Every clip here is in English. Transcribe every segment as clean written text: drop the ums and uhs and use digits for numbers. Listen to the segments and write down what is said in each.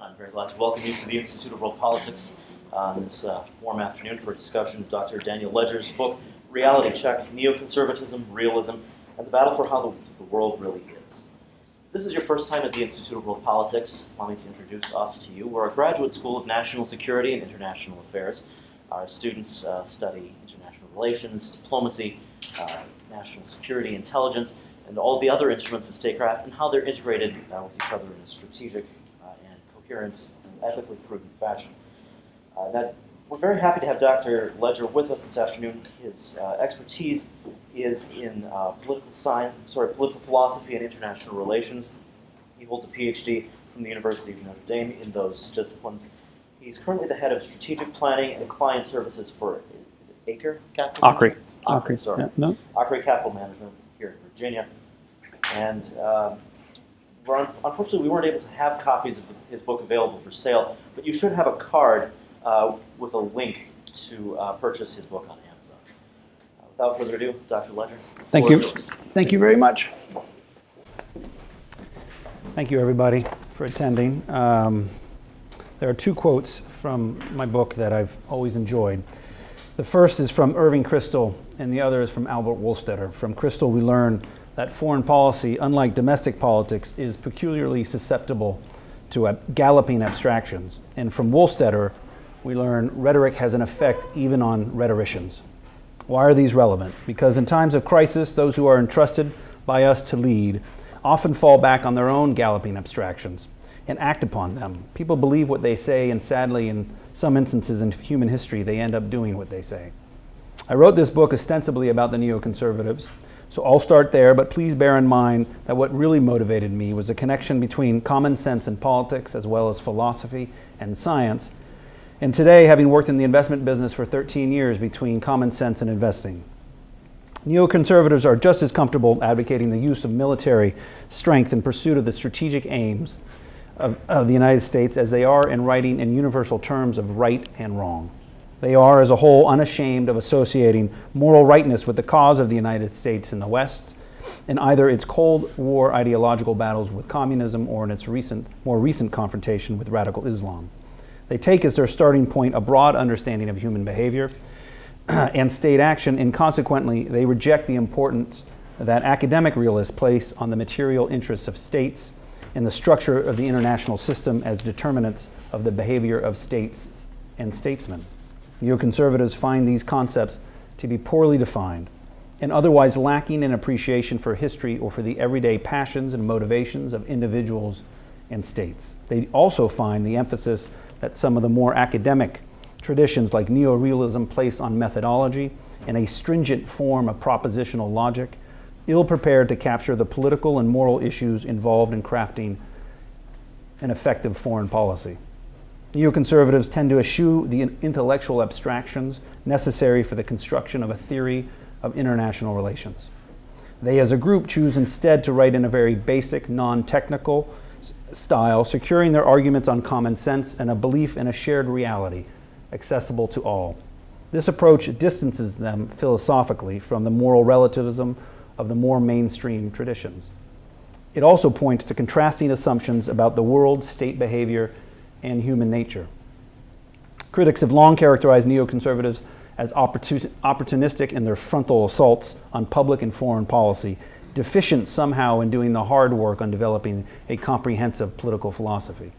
I'm very glad to welcome you to the Institute of World Politics on this warm afternoon for a discussion of Dr. Daniel Ledger's book, Reality Check, Neoconservatism, Realism, and the Battle for How the World Really Is. If this is your first time at the Institute of World Politics, allow me to introduce us to you. We're a graduate school of national security and international affairs. Our students study international relations, diplomacy, national security, intelligence, and all the other instruments of statecraft and how they're integrated with each other in a strategic and coherent and ethically prudent fashion. We're very happy to have Dr. Ledger with us this afternoon. His expertise is in political philosophy and international relations. He holds a PhD from the University of Notre Dame in those disciplines. He's currently the head of strategic planning and client services for, is it Acre Capital? Acre, sorry. Yeah, no. Acre Capital Management here in Virginia. And unfortunately, we weren't able to have copies of his book available for sale, but you should have a card with a link to purchase his book on Amazon. Without further ado, Dr. Ledger. Thank you. Thank you very much. Thank you, everybody, for attending. There are two quotes from my book that I've always enjoyed. The first is from Irving Kristol, and the other is from Albert Wohlstetter. From Kristol, we learn that foreign policy, unlike domestic politics, is peculiarly susceptible to galloping abstractions. And from Wohlstetter, we learn rhetoric has an effect even on rhetoricians. Why are these relevant? Because in times of crisis, those who are entrusted by us to lead often fall back on their own galloping abstractions and act upon them. People believe what they say, and sadly, in some instances in human history, they end up doing what they say. I wrote this book ostensibly about the neoconservatives, so I'll start there, but please bear in mind that what really motivated me was the connection between common sense and politics, as well as philosophy and science, and today, having worked in the investment business for 13 years, between common sense and investing. Neoconservatives are just as comfortable advocating the use of military strength in pursuit of the strategic aims of the United States as they are in writing in universal terms of right and wrong. They are, as a whole, unashamed of associating moral rightness with the cause of the United States in the West, in either its Cold War ideological battles with communism or in its more recent confrontation with radical Islam. They take as their starting point a broad understanding of human behavior and state action, and consequently, they reject the importance that academic realists place on the material interests of states and the structure of the international system as determinants of the behavior of states and statesmen. Neoconservatives find these concepts to be poorly defined and otherwise lacking in appreciation for history or for the everyday passions and motivations of individuals and states. They also find the emphasis that some of the more academic traditions like neorealism place on methodology and a stringent form of propositional logic, ill-prepared to capture the political and moral issues involved in crafting an effective foreign policy. Neoconservatives tend to eschew the intellectual abstractions necessary for the construction of a theory of international relations. They, as a group, choose instead to write in a very basic, non-technical style, securing their arguments on common sense and a belief in a shared reality, accessible to all. This approach distances them philosophically from the moral relativism of the more mainstream traditions. It also points to contrasting assumptions about the world, state behavior, and human nature. Critics have long characterized neoconservatives as opportunistic in their frontal assaults on public and foreign policy, deficient somehow in doing the hard work on developing a comprehensive political philosophy.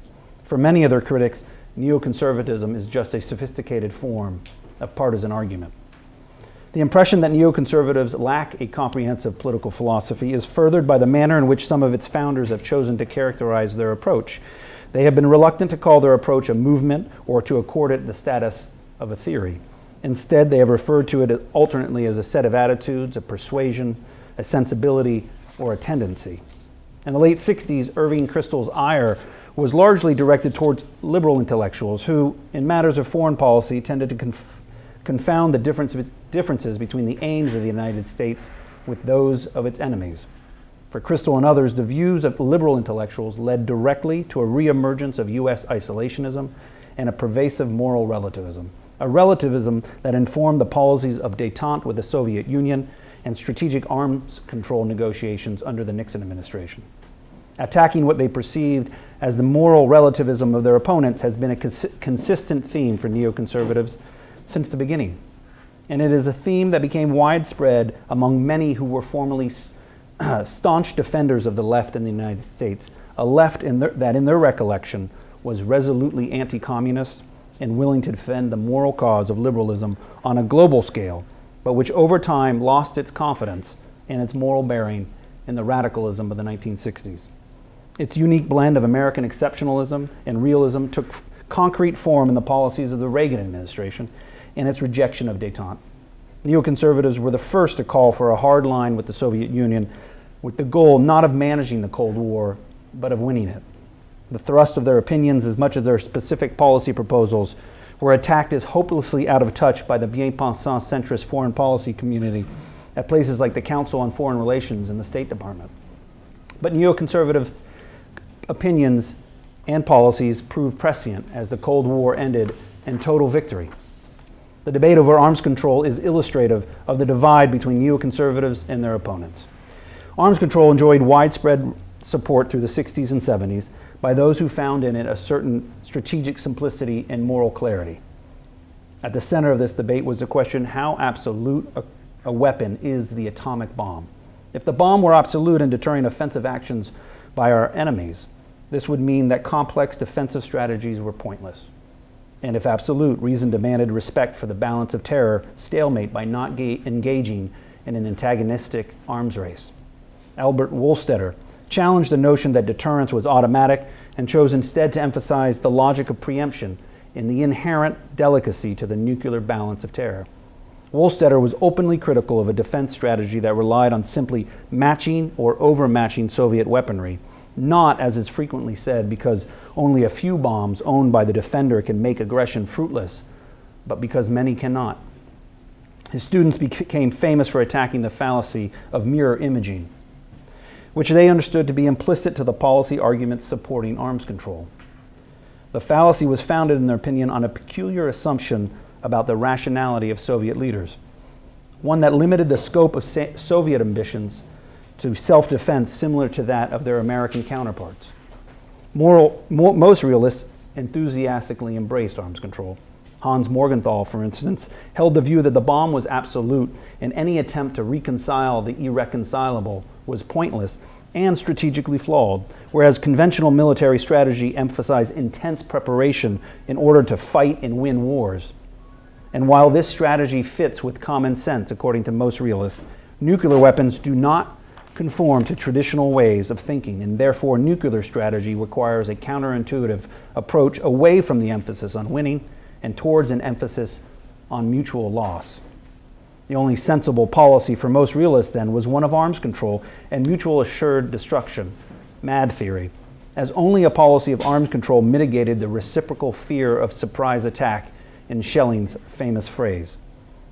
For many of their critics, neoconservatism is just a sophisticated form of partisan argument. The impression that neoconservatives lack a comprehensive political philosophy is furthered by the manner in which some of its founders have chosen to characterize their approach. They have been reluctant to call their approach a movement or to accord it the status of a theory. Instead, they have referred to it alternately as a set of attitudes, a persuasion, a sensibility, or a tendency. In the late 60s, Irving Kristol's ire was largely directed towards liberal intellectuals who, in matters of foreign policy, tended to confound the differences between the aims of the United States with those of its enemies. For Kristol and others, the views of liberal intellectuals led directly to a reemergence of U.S. isolationism and a pervasive moral relativism, a relativism that informed the policies of détente with the Soviet Union and strategic arms control negotiations under the Nixon administration. Attacking what they perceived as the moral relativism of their opponents has been a consistent theme for neoconservatives since the beginning. And it is a theme that became widespread among many who were formerly staunch defenders of the left in the United States, a left that in their recollection was resolutely anti-communist and willing to defend the moral cause of liberalism on a global scale, but which over time lost its confidence and its moral bearing in the radicalism of the 1960s. Its unique blend of American exceptionalism and realism took concrete form in the policies of the Reagan administration and its rejection of détente. Neoconservatives were the first to call for a hard line with the Soviet Union, with the goal not of managing the Cold War, but of winning it. The thrust of their opinions, as much as their specific policy proposals, were attacked as hopelessly out of touch by the bien-pensant centrist foreign policy community at places like the Council on Foreign Relations and the State Department. But neoconservative opinions and policies proved prescient as the Cold War ended in total victory. The debate over arms control is illustrative of the divide between neoconservatives and their opponents. Arms control enjoyed widespread support through the 60s and 70s by those who found in it a certain strategic simplicity and moral clarity. At the center of this debate was the question, how absolute a weapon is the atomic bomb? If the bomb were absolute in deterring offensive actions by our enemies, this would mean that complex defensive strategies were pointless. And if absolute, reason demanded respect for the balance of terror, stalemate by not engaging in an antagonistic arms race. Albert Wohlstetter challenged the notion that deterrence was automatic and chose instead to emphasize the logic of preemption in the inherent delicacy to the nuclear balance of terror. Wohlstetter was openly critical of a defense strategy that relied on simply matching or overmatching Soviet weaponry, not, as is frequently said, because only a few bombs owned by the defender can make aggression fruitless, but because many cannot. His students became famous for attacking the fallacy of mirror imaging, which they understood to be implicit to the policy arguments supporting arms control. The fallacy was founded, in their opinion, on a peculiar assumption about the rationality of Soviet leaders, one that limited the scope of Soviet ambitions to self-defense similar to that of their American counterparts. Most realists enthusiastically embraced arms control. Hans Morgenthau, for instance, held the view that the bomb was absolute and any attempt to reconcile the irreconcilable was pointless and strategically flawed, whereas conventional military strategy emphasized intense preparation in order to fight and win wars. And while this strategy fits with common sense, according to most realists, nuclear weapons do not conform to traditional ways of thinking, and therefore nuclear strategy requires a counterintuitive approach away from the emphasis on winning and towards an emphasis on mutual loss. The only sensible policy for most realists then was one of arms control and mutual assured destruction, MAD theory, as only a policy of arms control mitigated the reciprocal fear of surprise attack in Schelling's famous phrase.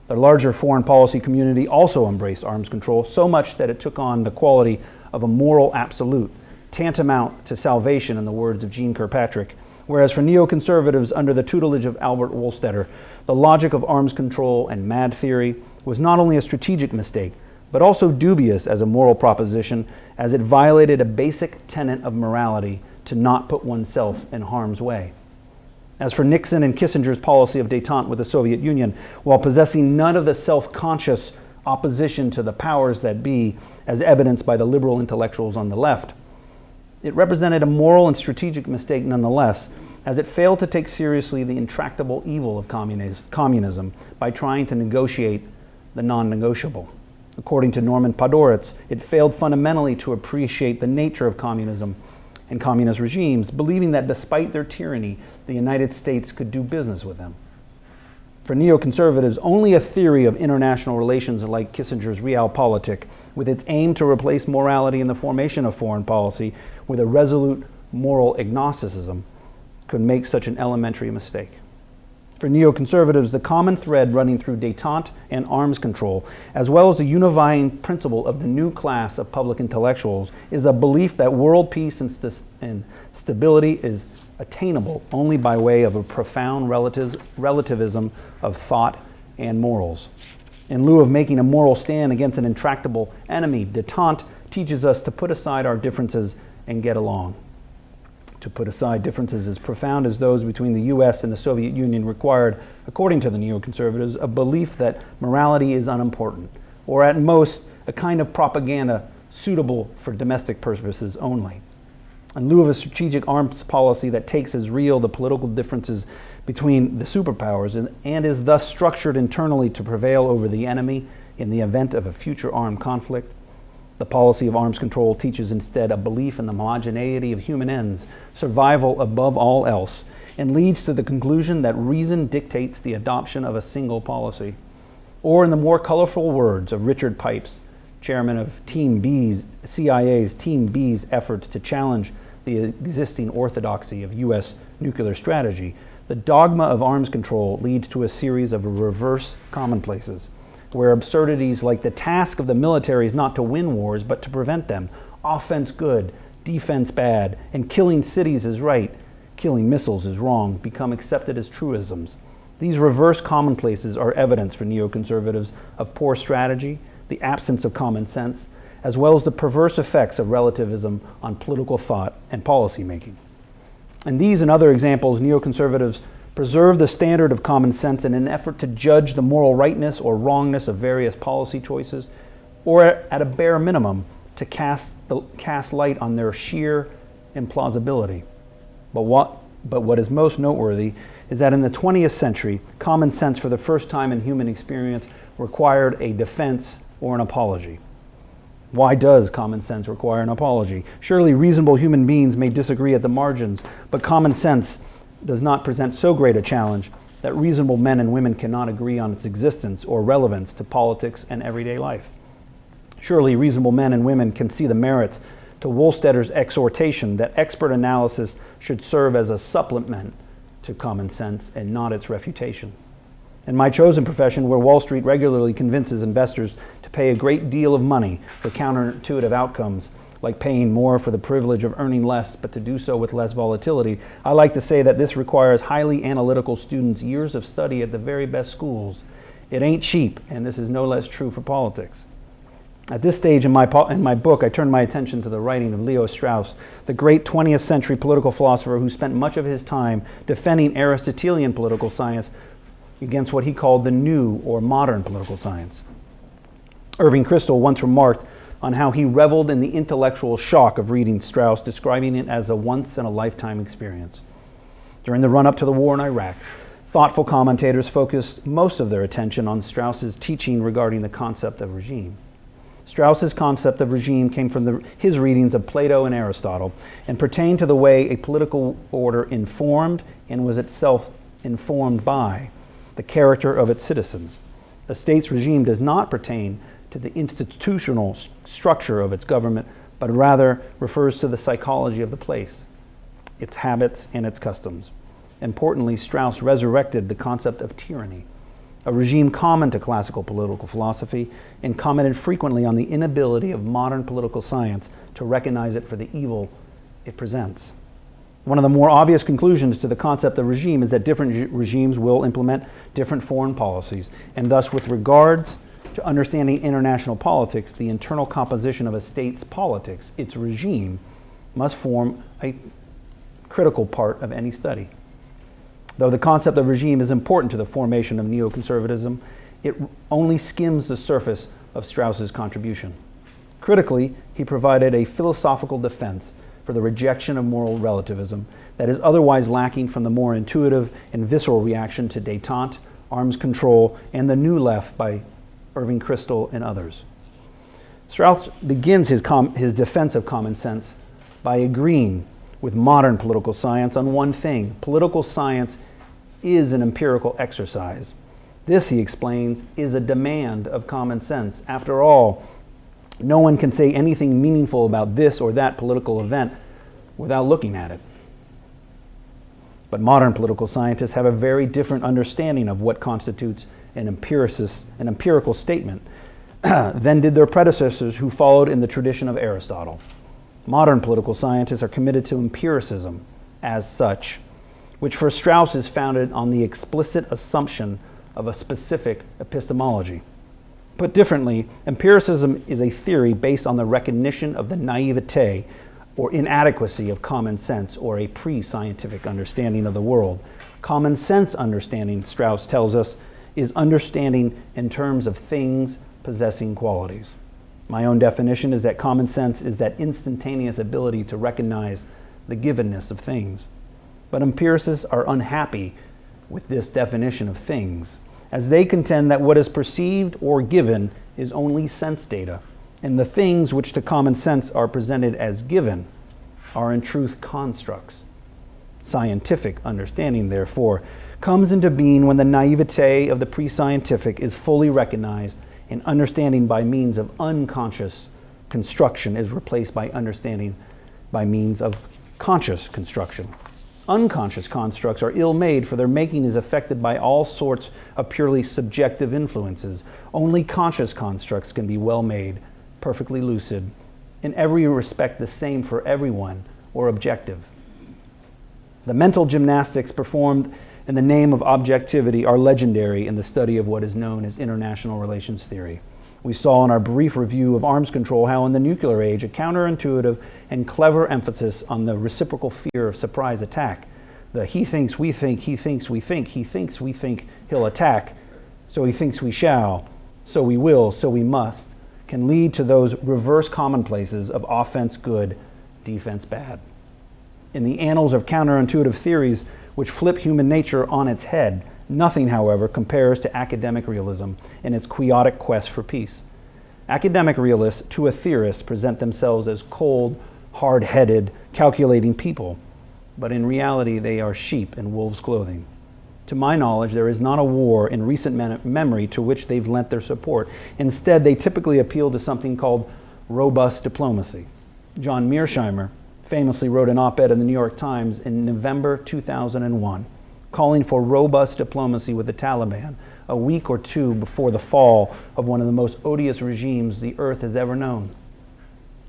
The larger foreign policy community also embraced arms control, so much that it took on the quality of a moral absolute, tantamount to salvation in the words of Jeane Kirkpatrick, whereas for neoconservatives under the tutelage of Albert Wohlstetter, the logic of arms control and MAD theory was not only a strategic mistake, but also dubious as a moral proposition, as it violated a basic tenet of morality to not put oneself in harm's way. As for Nixon and Kissinger's policy of détente with the Soviet Union, while possessing none of the self-conscious opposition to the powers that be, as evidenced by the liberal intellectuals on the left, it represented a moral and strategic mistake nonetheless, as it failed to take seriously the intractable evil of communism by trying to negotiate the non-negotiable. According to Norman Podhoretz, it failed fundamentally to appreciate the nature of communism and communist regimes, believing that despite their tyranny, the United States could do business with them. For neoconservatives, only a theory of international relations like Kissinger's realpolitik, with its aim to replace morality in the formation of foreign policy with a resolute moral agnosticism, could make such an elementary mistake. For neoconservatives, the common thread running through détente and arms control, as well as the unifying principle of the new class of public intellectuals, is a belief that world peace and stability is attainable only by way of a profound relativism of thought and morals. In lieu of making a moral stand against an intractable enemy, détente teaches us to put aside our differences and get along. To put aside differences as profound as those between the US and the Soviet Union required, according to the neoconservatives, a belief that morality is unimportant, or at most, a kind of propaganda suitable for domestic purposes only. In lieu of a strategic arms policy that takes as real the political differences between the superpowers and is thus structured internally to prevail over the enemy in the event of a future armed conflict, the policy of arms control teaches instead a belief in the homogeneity of human ends, survival above all else, and leads to the conclusion that reason dictates the adoption of a single policy. Or in the more colorful words of Richard Pipes, chairman of CIA's Team B's efforts to challenge the existing orthodoxy of U.S. nuclear strategy, the dogma of arms control leads to a series of reverse commonplaces, where absurdities like the task of the military is not to win wars, but to prevent them, offense good, defense bad, and killing cities is right, killing missiles is wrong, become accepted as truisms. These reverse commonplaces are evidence for neoconservatives of poor strategy, the absence of common sense, as well as the perverse effects of relativism on political thought and policy making. In these and other examples, neoconservatives preserve the standard of common sense in an effort to judge the moral rightness or wrongness of various policy choices, or at a bare minimum, to cast light on their sheer implausibility. But what is most noteworthy is that in the 20th century, common sense for the first time in human experience required a defense or an apology. Why does common sense require an apology? Surely reasonable human beings may disagree at the margins, but common sense does not present so great a challenge that reasonable men and women cannot agree on its existence or relevance to politics and everyday life. Surely reasonable men and women can see the merits to Wohlstedter's exhortation that expert analysis should serve as a supplement to common sense and not its refutation. In my chosen profession, where Wall Street regularly convinces investors to pay a great deal of money for counterintuitive outcomes, like paying more for the privilege of earning less, but to do so with less volatility, I like to say that this requires highly analytical students, years of study at the very best schools. It ain't cheap, and this is no less true for politics. At this stage in my book, I turn my attention to the writing of Leo Strauss, the great 20th century political philosopher who spent much of his time defending Aristotelian political science against what he called the new or modern political science. Irving Kristol once remarked on how he reveled in the intellectual shock of reading Strauss, describing it as a once-in-a-lifetime experience. During the run-up to the war in Iraq, thoughtful commentators focused most of their attention on Strauss's teaching regarding the concept of regime. Strauss's concept of regime came from his readings of Plato and Aristotle and pertained to the way a political order informed and was itself informed by the character of its citizens. A state's regime does not pertain to the institutional structure of its government, but rather refers to the psychology of the place, its habits, and its customs. Importantly, Strauss resurrected the concept of tyranny, a regime common to classical political philosophy, and commented frequently on the inability of modern political science to recognize it for the evil it presents. One of the more obvious conclusions to the concept of regime is that different regimes will implement different foreign policies, and thus with regards to understanding international politics, the internal composition of a state's politics, its regime, must form a critical part of any study. Though the concept of regime is important to the formation of neoconservatism, it only skims the surface of Strauss's contribution. Critically, he provided a philosophical defense for the rejection of moral relativism that is otherwise lacking from the more intuitive and visceral reaction to détente, arms control, and the new left by Irving Kristol and others. Strauss begins his defense of common sense by agreeing with modern political science on one thing: political science is an empirical exercise. This, he explains, is a demand of common sense. After all, no one can say anything meaningful about this or that political event without looking at it. But modern political scientists have a very different understanding of what constitutes an empirical statement than did their predecessors who followed in the tradition of Aristotle. Modern political scientists are committed to empiricism as such, which for Strauss is founded on the explicit assumption of a specific epistemology. Put differently, empiricism is a theory based on the recognition of the naivete or inadequacy of common sense or a pre-scientific understanding of the world. Common sense understanding, Strauss tells us, is understanding in terms of things possessing qualities. My own definition is that common sense is that instantaneous ability to recognize the givenness of things. But empiricists are unhappy with this definition of things, as they contend that what is perceived or given is only sense data, and the things which to common sense are presented as given are in truth constructs. Scientific understanding, therefore, comes into being when the naivete of the pre-scientific is fully recognized and understanding by means of unconscious construction is replaced by understanding by means of conscious construction. Unconscious constructs are ill-made, for their making is affected by all sorts of purely subjective influences. Only conscious constructs can be well-made, perfectly lucid, in every respect the same for everyone, or objective. The mental gymnastics performed in the name of objectivity are legendary in the study of what is known as international relations theory. We saw in our brief review of arms control how in the nuclear age a counterintuitive and clever emphasis on the reciprocal fear of surprise attack, the he thinks we think, he thinks we think, he thinks we think he'll attack, so he thinks we shall, so we will, so we must, can lead to those reverse commonplaces of offense good, defense bad. In the annals of counterintuitive theories which flip human nature on its head, nothing, however, compares to academic realism in its quixotic quest for peace. Academic realists, to a theorist, present themselves as cold, hard-headed, calculating people, but in reality they are sheep in wolves' clothing. To my knowledge, there is not a war in recent memory to which they've lent their support. Instead, they typically appeal to something called robust diplomacy. John Mearsheimer famously wrote an op-ed in the New York Times in November 2001, calling for robust diplomacy with the Taliban a week or two before the fall of one of the most odious regimes the earth has ever known.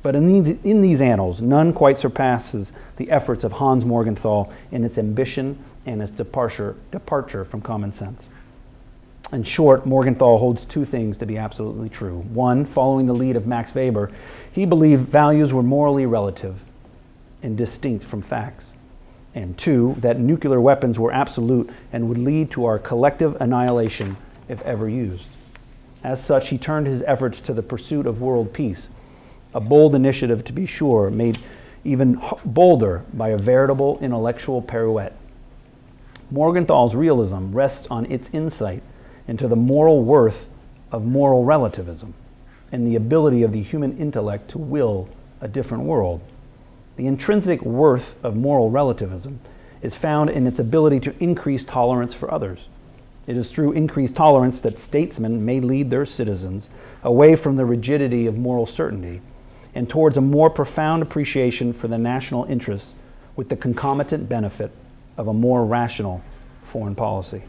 But in these annals, none quite surpasses the efforts of Hans Morgenthau in its ambition and its departure from common sense. In short, Morgenthau holds two things to be absolutely true. One, following the lead of Max Weber, he believed values were morally relative and distinct from facts. And two, that nuclear weapons were absolute and would lead to our collective annihilation if ever used. As such, he turned his efforts to the pursuit of world peace, a bold initiative to be sure, made even bolder by a veritable intellectual pirouette. Morgenthau's realism rests on its insight into the moral worth of moral relativism and the ability of the human intellect to will a different world. The intrinsic worth of moral relativism is found in its ability to increase tolerance for others. It is through increased tolerance that statesmen may lead their citizens away from the rigidity of moral certainty and towards a more profound appreciation for the national interests with the concomitant benefit of a more rational foreign policy.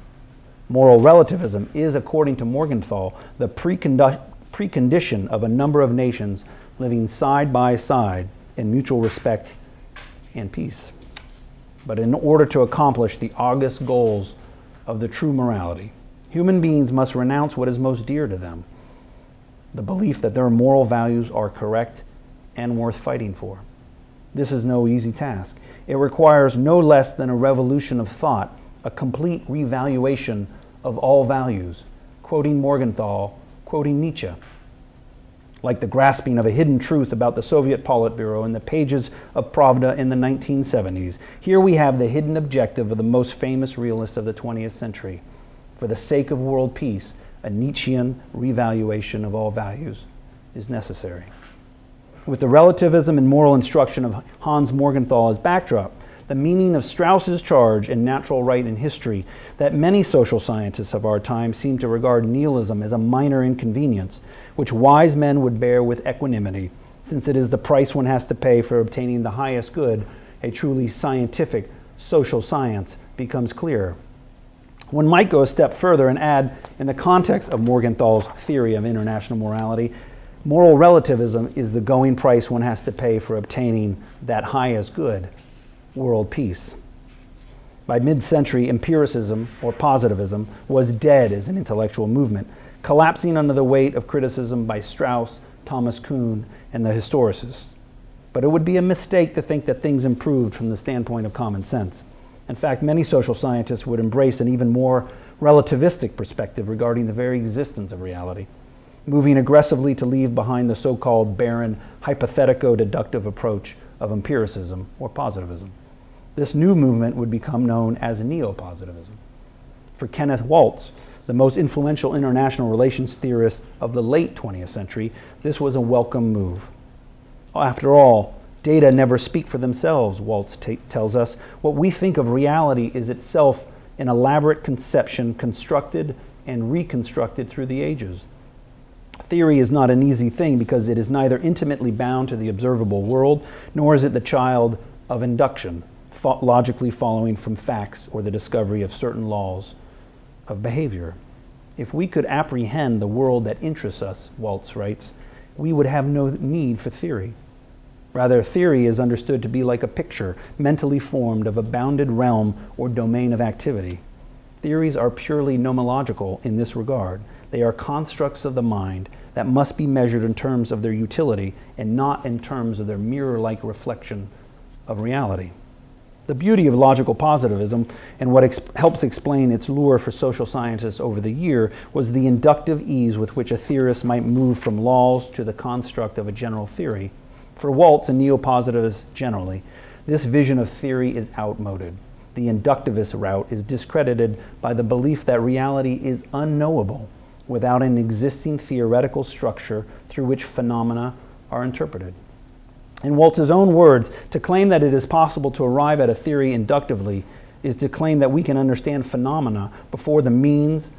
Moral relativism is, according to Morgenthau, the precondition of a number of nations living side by side in mutual respect and peace. But in order to accomplish the august goals of the true morality, human beings must renounce what is most dear to them, the belief that their moral values are correct and worth fighting for. This is no easy task. It requires no less than a revolution of thought, a complete revaluation of all values, quoting Morgenthau, quoting Nietzsche. Like the grasping of a hidden truth about the Soviet Politburo in the pages of Pravda in the 1970s, here we have the hidden objective of the most famous realist of the 20th century. For the sake of world peace, a Nietzschean revaluation of all values is necessary. With the relativism and moral instruction of Hans Morgenthau as backdrop, the meaning of Strauss's charge in Natural Right and History that many social scientists of our time seem to regard nihilism as a minor inconvenience, which wise men would bear with equanimity, since it is the price one has to pay for obtaining the highest good, a truly scientific social science, becomes clearer. One might go a step further and add, in the context of Morgenthau's theory of international morality, moral relativism is the going price one has to pay for obtaining that highest good, world peace. By mid-century, empiricism, or positivism, was dead as an intellectual movement, collapsing under the weight of criticism by Strauss, Thomas Kuhn, and the historicists. But it would be a mistake to think that things improved from the standpoint of common sense. In fact, many social scientists would embrace an even more relativistic perspective regarding the very existence of reality, moving aggressively to leave behind the so-called barren hypothetico-deductive approach of empiricism or positivism. This new movement would become known as neopositivism. For Kenneth Waltz, the most influential international relations theorist of the late 20th century, this was a welcome move. After all, data never speak for themselves, Waltz tells us. What we think of reality is itself an elaborate conception constructed and reconstructed through the ages. Theory is not an easy thing because it is neither intimately bound to the observable world, nor is it the child of induction, logically following from facts or the discovery of certain laws of behavior. If we could apprehend the world that interests us, Waltz writes, we would have no need for theory. Rather, theory is understood to be like a picture mentally formed of a bounded realm or domain of activity. Theories are purely nomological in this regard. They are constructs of the mind that must be measured in terms of their utility and not in terms of their mirror-like reflection of reality. The beauty of logical positivism, and what helps explain its lure for social scientists over the year, was the inductive ease with which a theorist might move from laws to the construct of a general theory. For Waltz and neopositivists generally, this vision of theory is outmoded. The inductivist route is discredited by the belief that reality is unknowable without an existing theoretical structure through which phenomena are interpreted. In Waltz's own words, to claim that it is possible to arrive at a theory inductively is to claim that we can understand phenomena before the means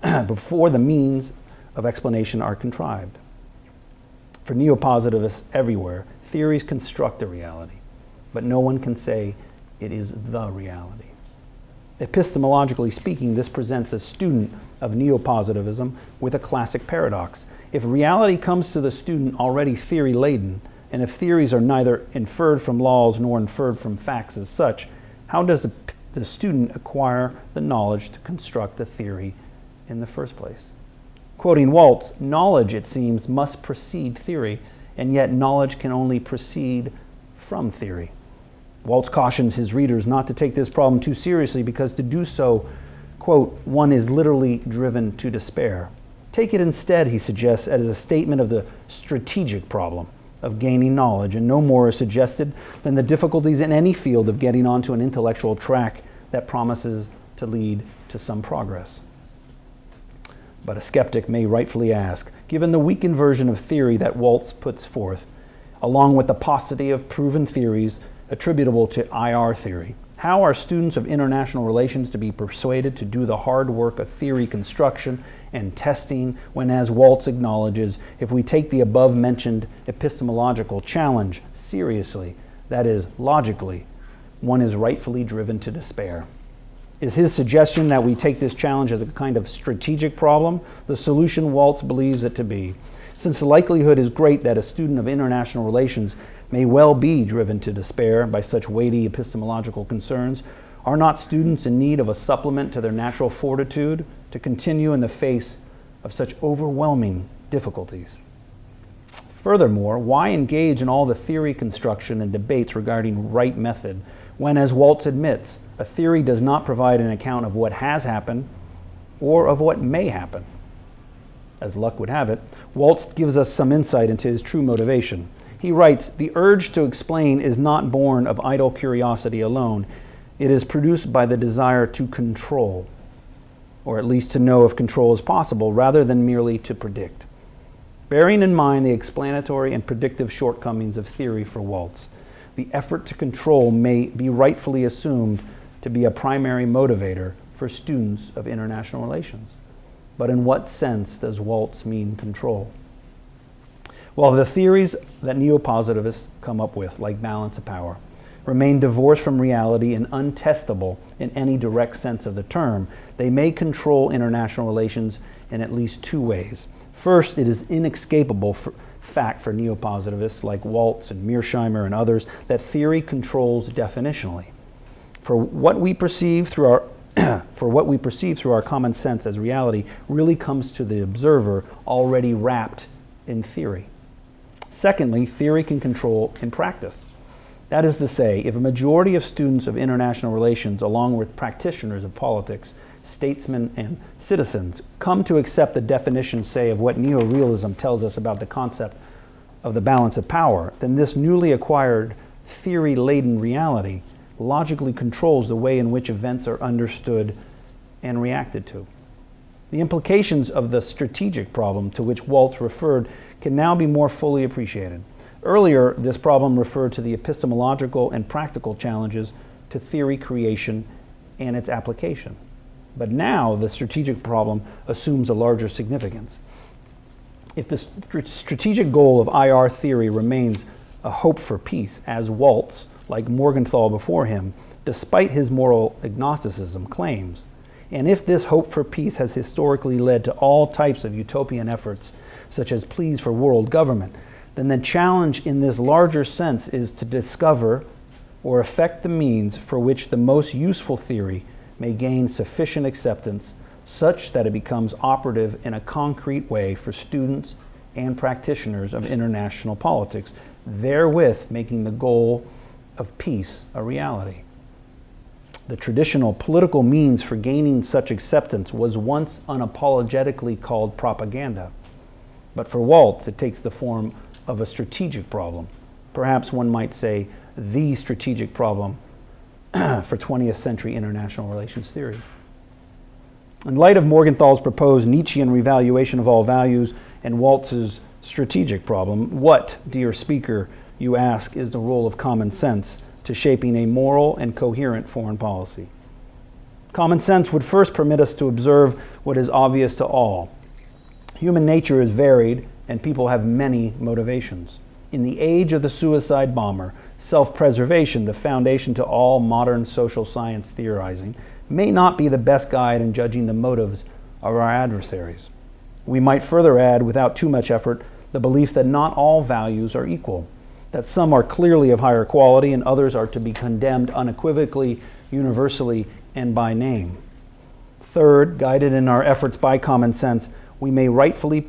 of explanation are contrived. For neopositivists everywhere, theories construct a reality, but no one can say it is the reality. Epistemologically speaking, this presents a student of neopositivism with a classic paradox. If reality comes to the student already theory-laden, and if theories are neither inferred from laws nor inferred from facts as such, how does the student acquire the knowledge to construct the theory in the first place? Quoting Waltz, knowledge, it seems, must precede theory, and yet knowledge can only proceed from theory. Waltz cautions his readers not to take this problem too seriously because to do so, quote, one is literally driven to despair. Take it instead, he suggests, as a statement of the strategic problem of gaining knowledge, and no more is suggested than the difficulties in any field of getting onto an intellectual track that promises to lead to some progress. But a skeptic may rightfully ask, given the weakened version of theory that Waltz puts forth, along with the paucity of proven theories attributable to IR theory, how are students of international relations to be persuaded to do the hard work of theory construction and testing when, as Waltz acknowledges, if we take the above-mentioned epistemological challenge seriously, that is, logically, one is rightfully driven to despair? Is his suggestion that we take this challenge as a kind of strategic problem the solution Waltz believes it to be? Since the likelihood is great that a student of international relations may well be driven to despair by such weighty epistemological concerns, are not students in need of a supplement to their natural fortitude to continue in the face of such overwhelming difficulties? Furthermore, why engage in all the theory construction and debates regarding right method when, as Waltz admits, a theory does not provide an account of what has happened or of what may happen? As luck would have it, Waltz gives us some insight into his true motivation. He writes, "The urge to explain is not born of idle curiosity alone. It is produced by the desire to control, or at least to know if control is possible, rather than merely to predict." Bearing in mind the explanatory and predictive shortcomings of theory for Waltz, the effort to control may be rightfully assumed to be a primary motivator for students of international relations. But in what sense does Waltz mean control? Well, the theories that neopositivists come up with, like balance of power, remain divorced from reality and untestable in any direct sense of the term. They may control international relations in at least two ways. First, it is inescapable fact for neopositivists like Waltz and Mearsheimer and others that theory controls definitionally. For what we perceive through our common sense as reality really comes to the observer already wrapped in theory. Secondly, theory can control in practice. That is to say, if a majority of students of international relations, along with practitioners of politics, statesmen, and citizens, come to accept the definition, say, of what neorealism tells us about the concept of the balance of power, then this newly acquired theory-laden reality logically controls the way in which events are understood and reacted to. The implications of the strategic problem to which Waltz referred can now be more fully appreciated. Earlier, this problem referred to the epistemological and practical challenges to theory creation and its application. But now the strategic problem assumes a larger significance. If the strategic goal of IR theory remains a hope for peace, as Waltz, like Morgenthau before him, despite his moral agnosticism, claims, and if this hope for peace has historically led to all types of utopian efforts, such as pleas for world government, then the challenge in this larger sense is to discover or effect the means for which the most useful theory may gain sufficient acceptance such that it becomes operative in a concrete way for students and practitioners of international politics, therewith making the goal of peace a reality. The traditional political means for gaining such acceptance was once unapologetically called propaganda. But for Waltz, it takes the form of a strategic problem. Perhaps one might say the strategic problem for 20th century international relations theory. In light of Morgenthau's proposed Nietzschean revaluation of all values and Waltz's strategic problem, what, dear speaker, you ask, is the role of common sense to shaping a moral and coherent foreign policy? Common sense would first permit us to observe what is obvious to all. Human nature is varied, and people have many motivations. In the age of the suicide bomber, self-preservation, the foundation to all modern social science theorizing, may not be the best guide in judging the motives of our adversaries. We might further add, without too much effort, the belief that not all values are equal, that some are clearly of higher quality and others are to be condemned unequivocally, universally, and by name. Third, guided in our efforts by common sense, we may rightfully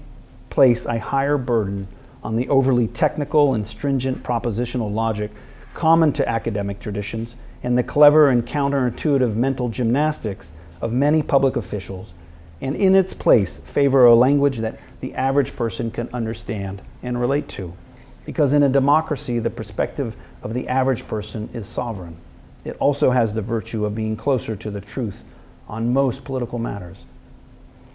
place a higher burden on the overly technical and stringent propositional logic common to academic traditions and the clever and counterintuitive mental gymnastics of many public officials, and in its place favor a language that the average person can understand and relate to. Because in a democracy, the perspective of the average person is sovereign. It also has the virtue of being closer to the truth on most political matters.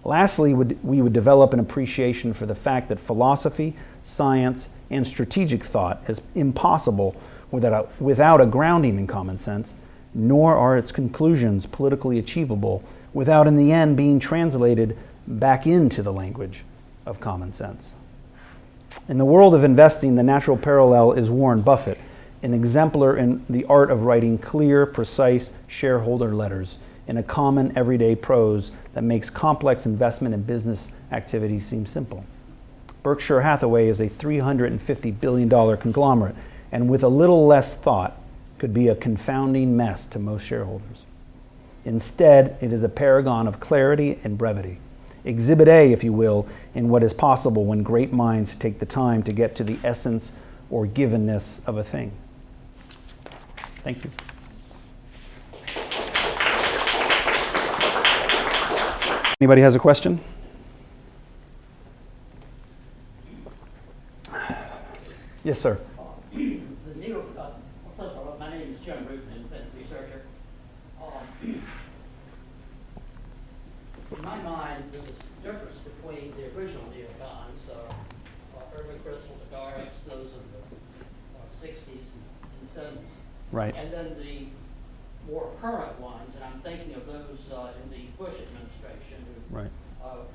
Lastly, we would develop an appreciation for the fact that philosophy, science, and strategic thought is impossible without a grounding in common sense, nor are its conclusions politically achievable without in the end being translated back into the language of common sense. In the world of investing, the natural parallel is Warren Buffett, an exemplar in the art of writing clear, precise shareholder letters in a common everyday prose that makes complex investment and business activities seem simple. Berkshire Hathaway is a $350 billion conglomerate, and with a little less thought, could be a confounding mess to most shareholders. Instead, it is a paragon of clarity and brevity. Exhibit A, if you will, in what is possible when great minds take the time to get to the essence or givenness of a thing. Thank you. Anybody has a question? Yes, sir. First of all, my name is Jim Root, an independent researcher. In my mind, there's a difference between the original neocons, Irving Kristol, the Garrets, those of the 60s and 70s. Right. And then the more current ones, and I'm thinking of those in the Bush administration who Right.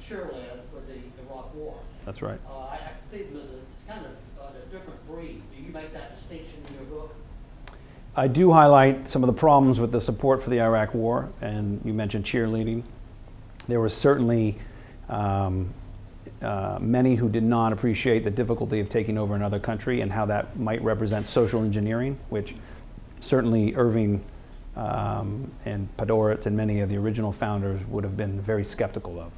cheerlead for the Iraq War. That's right. I see them as a kind of a different breed. Do you make that distinction in your book? I do highlight some of the problems with the support for the Iraq War, and you mentioned cheerleading. There was certainly many who did not appreciate the difficulty of taking over another country and how that might represent social engineering, which certainly Irving and Podhoretz and many of the original founders would have been very skeptical of.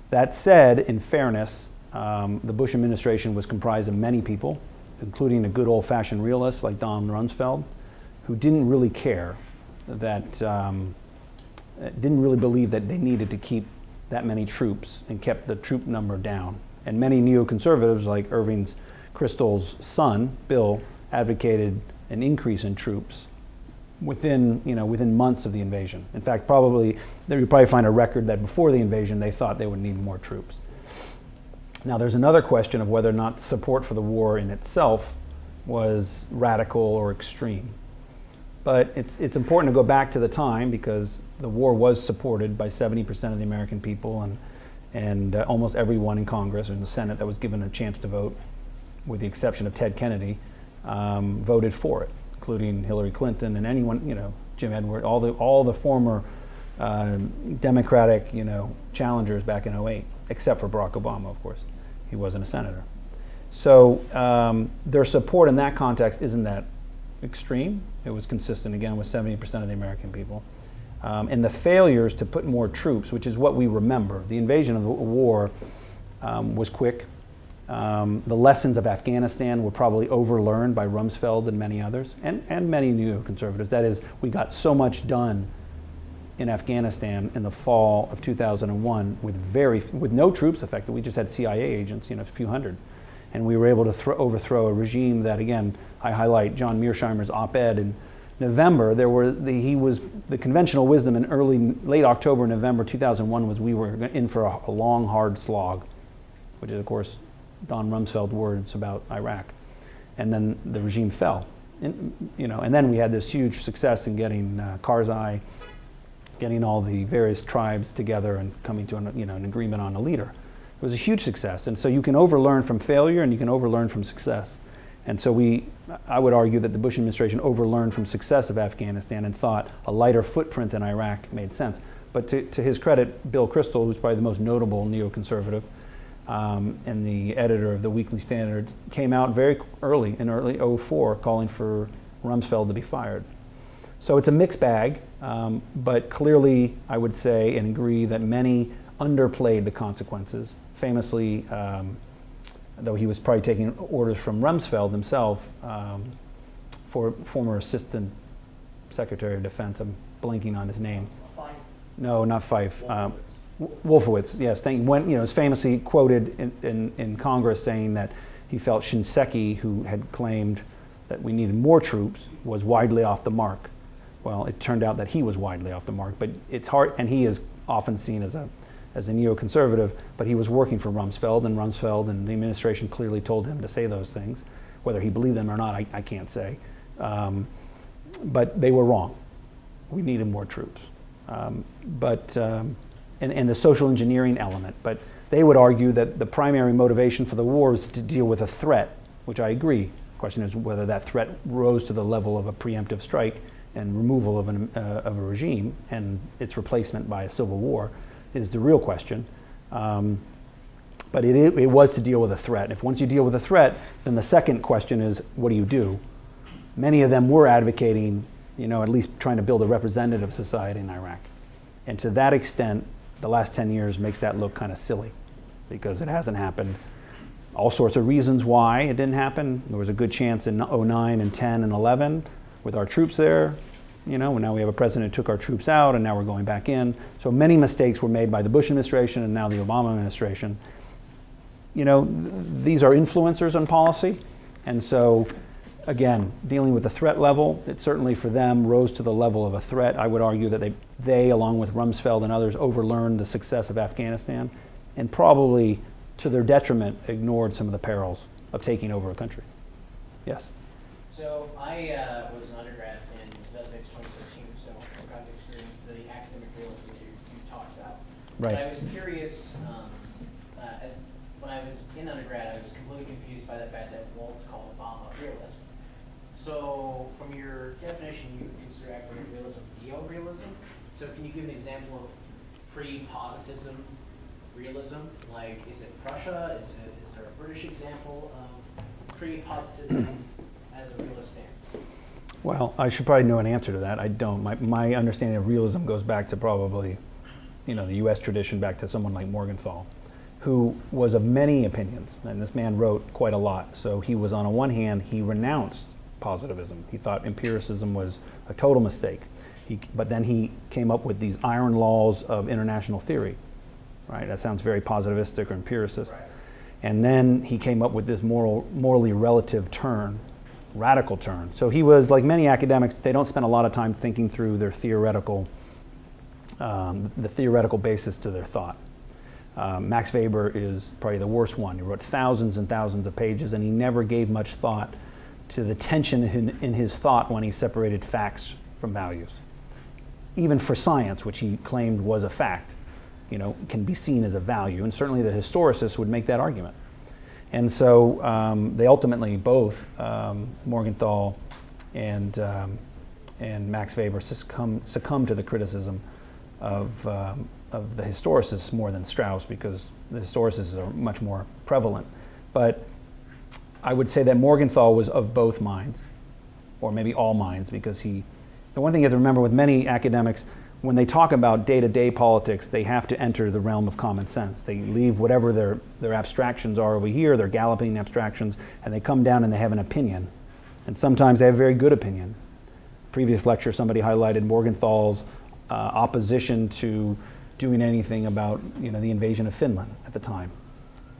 That said, in fairness, the Bush administration was comprised of many people, including a good old-fashioned realist like Don Rumsfeld, who didn't really care that, didn't really believe that they needed to keep that many troops and kept the troop number down. And many neoconservatives, like Irving Kristol's son, Bill, advocated an increase in troops within months of the invasion. In fact, you probably find a record that before the invasion, they thought they would need more troops. Now, there's another question of whether or not support for the war in itself was radical or extreme. But it's important to go back to the time, because the war was supported by 70% of the American people, and almost everyone in Congress and the Senate that was given a chance to vote, with the exception of Ted Kennedy, voted for it, including Hillary Clinton and anyone, Jim Edwards, all the former Democratic, challengers back in '08, except for Barack Obama, of course. He wasn't a senator. So their support in that context isn't that extreme. It was consistent, again, with 70% of the American people. And the failures to put more troops, which is what we remember. The invasion of the war was quick. The lessons of Afghanistan were probably overlearned by Rumsfeld and many others, and many neoconservatives. That is, we got so much done in Afghanistan in the fall of 2001 with no troops affected. We just had CIA agents, a few hundred. And we were able to overthrow a regime that, again, I highlight John Mearsheimer's op-ed in November. The conventional wisdom in late October, November 2001 was we were in for a long, hard slog, which is, of course, Don Rumsfeld's words about Iraq. And then the regime fell. And then we had this huge success in getting Karzai, getting all the various tribes together and coming to an agreement on a leader. It was a huge success. And so you can overlearn from failure and you can overlearn from success. And so I would argue that the Bush administration overlearned from success of Afghanistan and thought a lighter footprint in Iraq made sense. But to his credit, Bill Kristol, who's probably the most notable neoconservative, and the editor of the Weekly Standard, came out very early, in early '04, calling for Rumsfeld to be fired. So it's a mixed bag, but clearly I would say and agree that many underplayed the consequences. Famously, though he was probably taking orders from Rumsfeld himself, for former Assistant Secretary of Defense, I'm blanking on his name. Fife. No, not Fife. Wolfowitz, yes. Is famously quoted in Congress saying that he felt Shinseki, who had claimed that we needed more troops, was widely off the mark. Well, it turned out that he was widely off the mark, but it's hard, and he is often seen as a neoconservative, but he was working for Rumsfeld and the administration clearly told him to say those things. Whether he believed them or not, I can't say. But they were wrong. We needed more troops. And the social engineering element. But they would argue that the primary motivation for the war was to deal with a threat, which I agree. The question is whether that threat rose to the level of a preemptive strike and removal of a regime and its replacement by a civil war is the real question. But it was to deal with a threat. If once you deal with a threat, then the second question is, what do you do? Many of them were advocating, at least trying to build a representative society in Iraq. And to that extent, the last 10 years makes that look kind of silly because it hasn't happened. All sorts of reasons why it didn't happen. There was a good chance in '09 and 10 and 11 with our troops there. Now we have a president who took our troops out and now we're going back in. So many mistakes were made by the Bush administration and now the Obama administration. These are influencers on policy. And so, again, dealing with the threat level, it certainly for them rose to the level of a threat. I would argue that they along with Rumsfeld and others, overlearned the success of Afghanistan and probably to their detriment ignored some of the perils of taking over a country. Yes? So I was an undergrad in 2006, 2013, so I got to experience the academic realism that you talked about. Right. But I was curious, when I was in undergrad, I was completely confused by the fact that Waltz called Obama a realist. So from your definition, you consider academic realism neo-realism. So can you give an example of pre-positivism realism? Like, is it Prussia? Is there a British example of pre-positivism as a realist stance? Well, I should probably know an answer to that. I don't. My understanding of realism goes back to probably, the U.S. tradition, back to someone like Morgenthau. who was of many opinions, and this man wrote quite a lot. So he was, on one hand, he renounced positivism. He thought empiricism was a total mistake. But then he came up with these iron laws of international theory, right? That sounds very positivistic or empiricist. Right. And then he came up with this morally relative turn, radical turn. So he was, like many academics, they don't spend a lot of time thinking through their theoretical, the theoretical basis to their thought. Max Weber is probably the worst one. He wrote thousands and thousands of pages, and he never gave much thought to the tension in his thought when he separated facts from values. Even for science, which he claimed was a fact, can be seen as a value, and certainly the historicists would make that argument. And so they ultimately both, Morgenthau and Max Weber, succumbed to the criticism of the historicists more than Strauss, because the historicists are much more prevalent. But I would say that Morgenthau was of both minds, or maybe all minds, because the one thing you have to remember with many academics, when they talk about day-to-day politics, they have to enter the realm of common sense. They leave whatever their abstractions are over here, their galloping abstractions, and they come down and they have an opinion. And sometimes they have a very good opinion. Previous lecture, somebody highlighted Morgenthau's opposition to doing anything about the invasion of Finland at the time,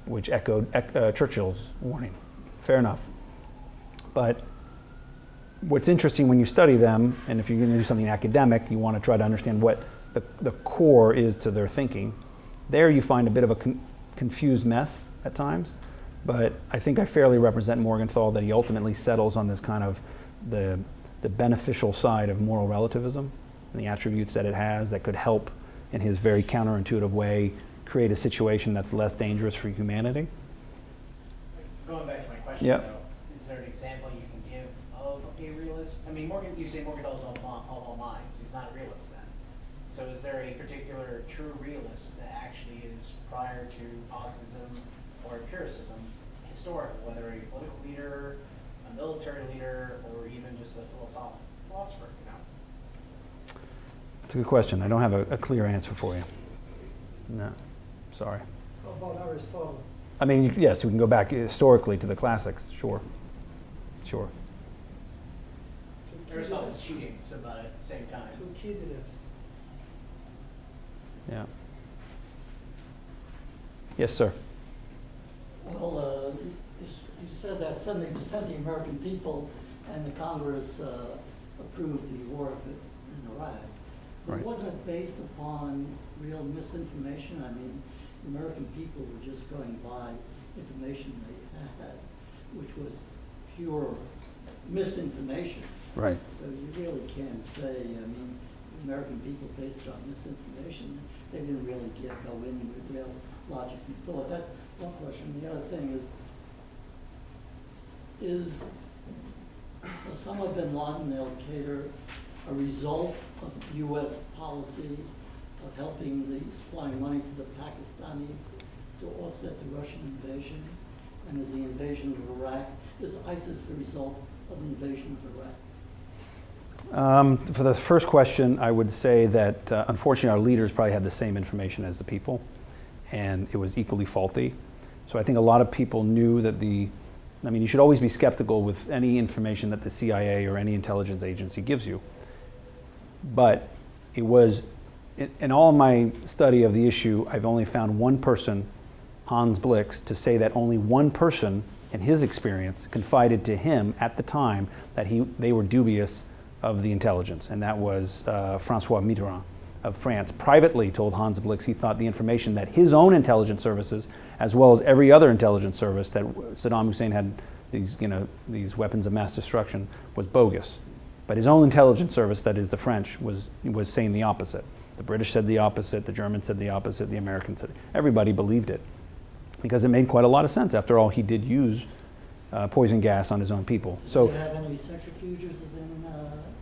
which echoed Churchill's warning. Fair enough. But what's interesting when you study them, and if you're going to do something academic, you want to try to understand what the core is to their thinking. There you find a bit of a confused mess at times, but I think I fairly represent Morgenthau, that he ultimately settles on this kind of the beneficial side of moral relativism and the attributes that it has that could help, in his very counterintuitive way, create a situation that's less dangerous for humanity. Going back to my question, Yep. though, is there an example you can give of a realist? I mean, you say Morgenthau's of all minds. He's not a realist then. So is there a particular true realist that actually is prior to positivism or empiricism, historical, whether a political leader, a military leader, or even just a philosopher? It's a good question. I don't have a clear answer for you. No, sorry. How about Aristotle? I mean, yes, we can go back historically to the classics, sure. Aristotle's cheating somebody at the same time. Thucydides. Yeah. Yes, sir. Well, you said that 70% of the American people and the Congress approved the war in Iraq. But Right. wasn't it based upon real misinformation? I mean, the American people were just going by information they had, which was pure misinformation. Right. So you really can't say, I mean, the American people based on misinformation, they didn't really go in with real logic and thought. That's one question. The other thing is Osama bin Laden, al-Qaeda, a result of U.S. policy of helping supplying money to the Pakistanis to offset the Russian invasion? And is the invasion of Iraq, is ISIS the result of the invasion of Iraq? For the first question, I would say that unfortunately our leaders probably had the same information as the people, and it was equally faulty. So I think a lot of people knew that you should always be skeptical with any information that the CIA or any intelligence agency gives you. But it was, in all my study of the issue, I've only found one person, Hans Blix, to say that only one person in his experience confided to him at the time that they were dubious of the intelligence, and that was Francois Mitterrand of France. Privately told Hans Blix he thought the information that his own intelligence services, as well as every other intelligence service, that Saddam Hussein had these weapons of mass destruction, was bogus. But his own intelligence service, that is the French, was saying the opposite. The British said the opposite, the Germans said the opposite, the Americans said it. Everybody believed it, because it made quite a lot of sense. After all, he did use poison gas on his own people. So, do you have any centrifuges in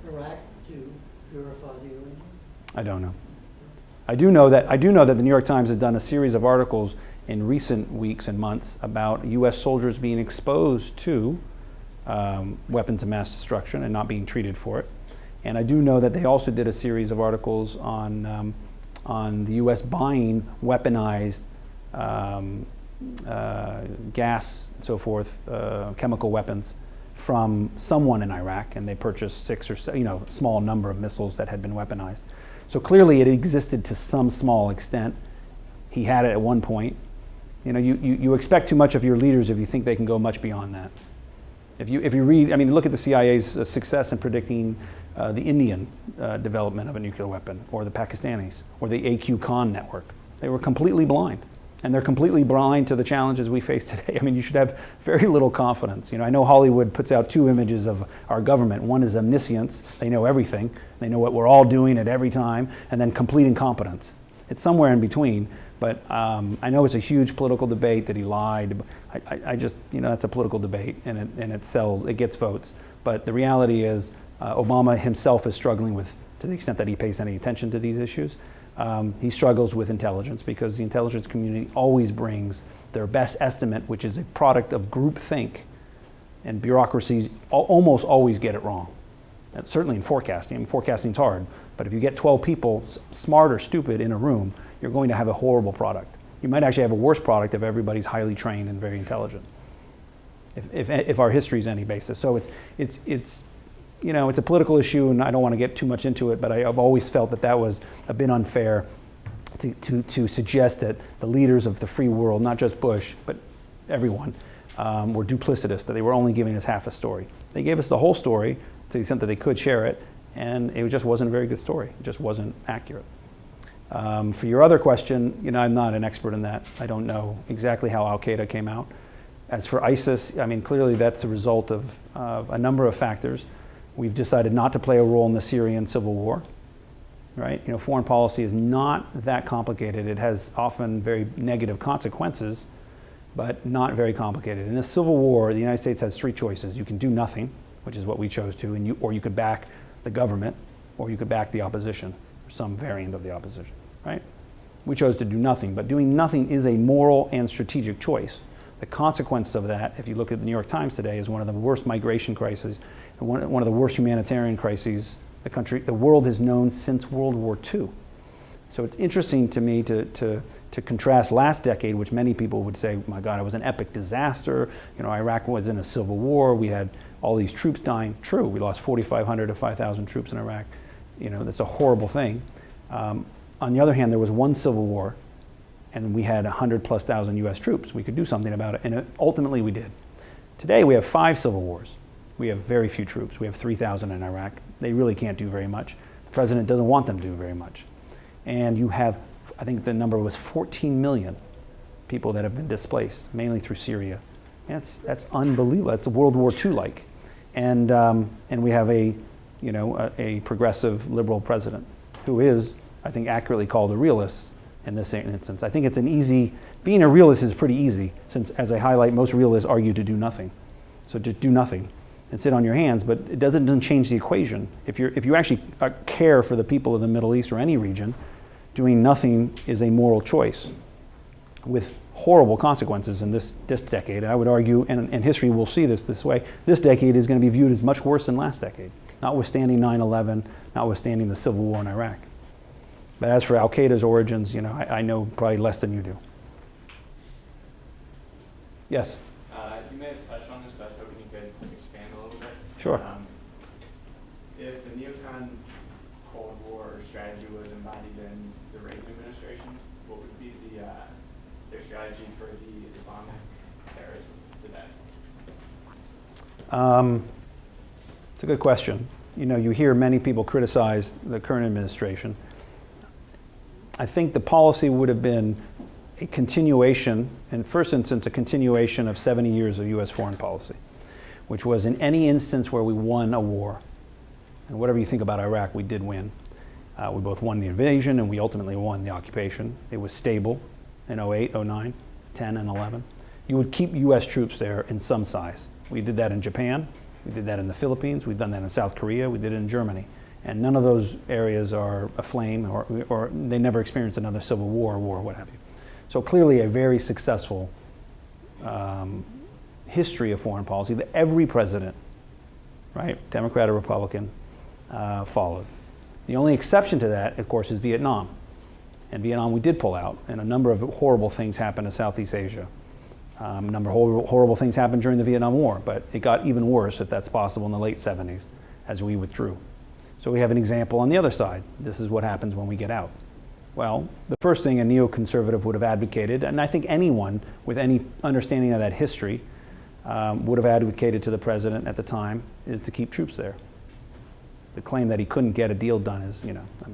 Iraq to purify the uranium? I don't know. I do know that the New York Times has done a series of articles in recent weeks and months about U.S. soldiers being exposed to weapons of mass destruction and not being treated for it. And I do know that they also did a series of articles on the U.S. buying weaponized gas, and so forth, chemical weapons from someone in Iraq, and they purchased 6 or a small number of missiles that had been weaponized. So clearly it existed to some small extent. He had it at one point. You expect too much of your leaders if you think they can go much beyond that. If you read, look at the CIA's success in predicting the Indian development of a nuclear weapon, or the Pakistanis, or the AQ Khan network. They were completely blind. And they're completely blind to the challenges we face today. You should have very little confidence. I know Hollywood puts out 2 images of our government. One is omniscience. They know everything. They know what we're all doing at every time. And then complete incompetence. It's somewhere in between. But I know it's a huge political debate that he lied. I just, that's a political debate, and it sells, it gets votes. But the reality is Obama himself is struggling with, to the extent that he pays any attention to these issues, he struggles with intelligence, because the intelligence community always brings their best estimate, which is a product of groupthink, and bureaucracies almost always get it wrong. And certainly in forecasting. Forecasting's hard, but if you get 12 people, smart or stupid, in a room, you're going to have a horrible product. You might actually have a worse product if everybody's highly trained and very intelligent, if our history is any basis. So it's a political issue, and I don't want to get too much into it, but I've always felt that was a bit unfair to suggest that the leaders of the free world, not just Bush, but everyone, were duplicitous, that they were only giving us half a story. They gave us the whole story to the extent that they could share it, and it just wasn't a very good story. It just wasn't accurate. For your other question, I'm not an expert in that. I don't know exactly how Al-Qaeda came out. As for ISIS, clearly that's a result of a number of factors. We've decided not to play a role in the Syrian civil war, right? Foreign policy is not that complicated. It has often very negative consequences, but not very complicated. In a civil war, the United States has 3 choices. You can do nothing, which is what we chose to, or you could back the government, or you could back the opposition, or some variant of the opposition, right? We chose to do nothing, but doing nothing is a moral and strategic choice. The consequence of that, if you look at the New York Times today, is one of the worst migration crises, and one of the worst humanitarian crises the world has known since World War II. So it's interesting to me to contrast last decade, which many people would say, my God, it was an epic disaster. Iraq was in a civil war. We had all these troops dying. True, we lost 4,500 to 5,000 troops in Iraq. That's a horrible thing. On the other hand, there was one civil war, and we had 100,000+ US troops. We could do something about it, and ultimately we did. Today we have 5 civil wars. We have very few troops. We have 3,000 in Iraq. They really can't do very much. The president doesn't want them to do very much. And you have, I think the number was 14 million people that have been displaced, mainly through Syria. That's unbelievable. That's World War II-like. And we have a progressive liberal president who is, I think, accurately called a realist in this instance. I think being a realist is pretty easy, since, as I highlight, most realists argue to do nothing. So just do nothing and sit on your hands, but it doesn't change the equation. If you actually care for the people of the Middle East or any region, doing nothing is a moral choice with horrible consequences in this decade. I would argue, and history will see this way, this decade is going to be viewed as much worse than last decade, notwithstanding 9/11, notwithstanding the civil war in Iraq. But as for Al-Qaeda's origins, I know probably less than you do. Yes? You may have touched on this, but I was hoping you could expand a little bit. Sure. If the neocon Cold War strategy was embodied in the Reagan administration, what would be their strategy for the Islamic terrorism today? It's a good question. You hear many people criticize the current administration. I think the policy would have been a continuation, in first instance, a continuation of 70 years of U.S. foreign policy, which was in any instance where we won a war, and whatever you think about Iraq, we did win. We both won the invasion, and we ultimately won the occupation. It was stable in 08, 09, 10, and 11. You would keep U.S. troops there in some size. We did that in Japan. We did that in the Philippines. We've done that in South Korea. We did it in Germany. And none of those areas are aflame, or they never experienced another civil war or what have you. So clearly a very successful history of foreign policy that every president, right, Democrat or Republican, followed. The only exception to that, of course, is Vietnam. In Vietnam, we did pull out, and a number of horrible things happened to Southeast Asia. A number of horrible things happened during the Vietnam War, but it got even worse, if that's possible, in the late 70s as we withdrew. So we have an example on the other side. This is what happens when we get out. Well, the first thing a neoconservative would have advocated, and I think anyone with any understanding of that history would have advocated to the president at the time, is to keep troops there. The claim that he couldn't get a deal done is, come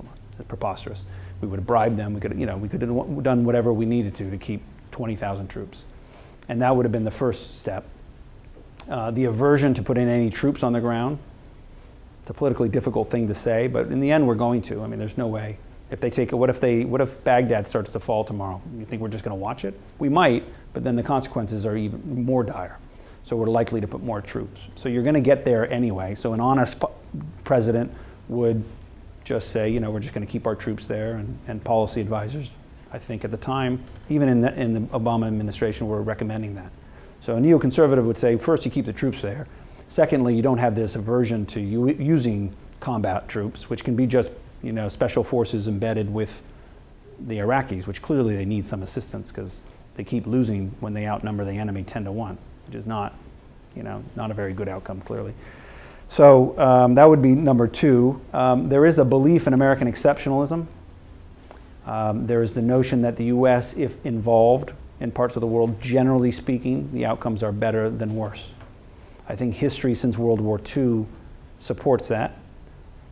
on, it's preposterous. We would have bribed them. We could have done whatever we needed to keep 20,000 troops. And that would have been the first step. The aversion to put in any troops on the ground, it's a politically difficult thing to say, but in the end we're going to. There's no way. If they take it, what if Baghdad starts to fall tomorrow? You think we're just going to watch it? We might, but then the consequences are even more dire. So we're likely to put more troops. So you're going to get there anyway. So an honest president would just say, we're just going to keep our troops there, and policy advisors, I think at the time, even in the Obama administration, were recommending that. So a neoconservative would say, first, you keep the troops there. Secondly, you don't have this aversion to using combat troops, which can be just, special forces embedded with the Iraqis, which clearly they need some assistance because they keep losing when they outnumber the enemy 10-1, which is not a very good outcome, clearly. So that would be number two. There is a belief in American exceptionalism. There is the notion that the U.S., if involved in parts of the world, generally speaking, the outcomes are better than worse. I think history since World War II supports that.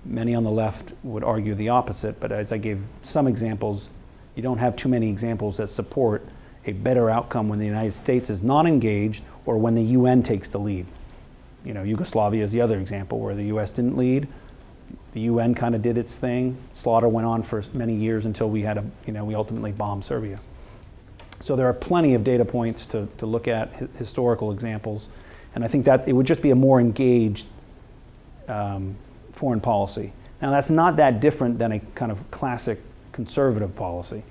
Many on the left would argue the opposite, but as I gave some examples, you don't have too many examples that support a better outcome when the United States is not engaged or when the UN takes the lead. Yugoslavia is the other example where the U.S. didn't lead. The UN kind of did its thing. Slaughter went on for many years until we ultimately bombed Serbia. So there are plenty of data points to look at, historical examples, and I think that it would just be a more engaged foreign policy. Now that's not that different than a kind of classic conservative policy.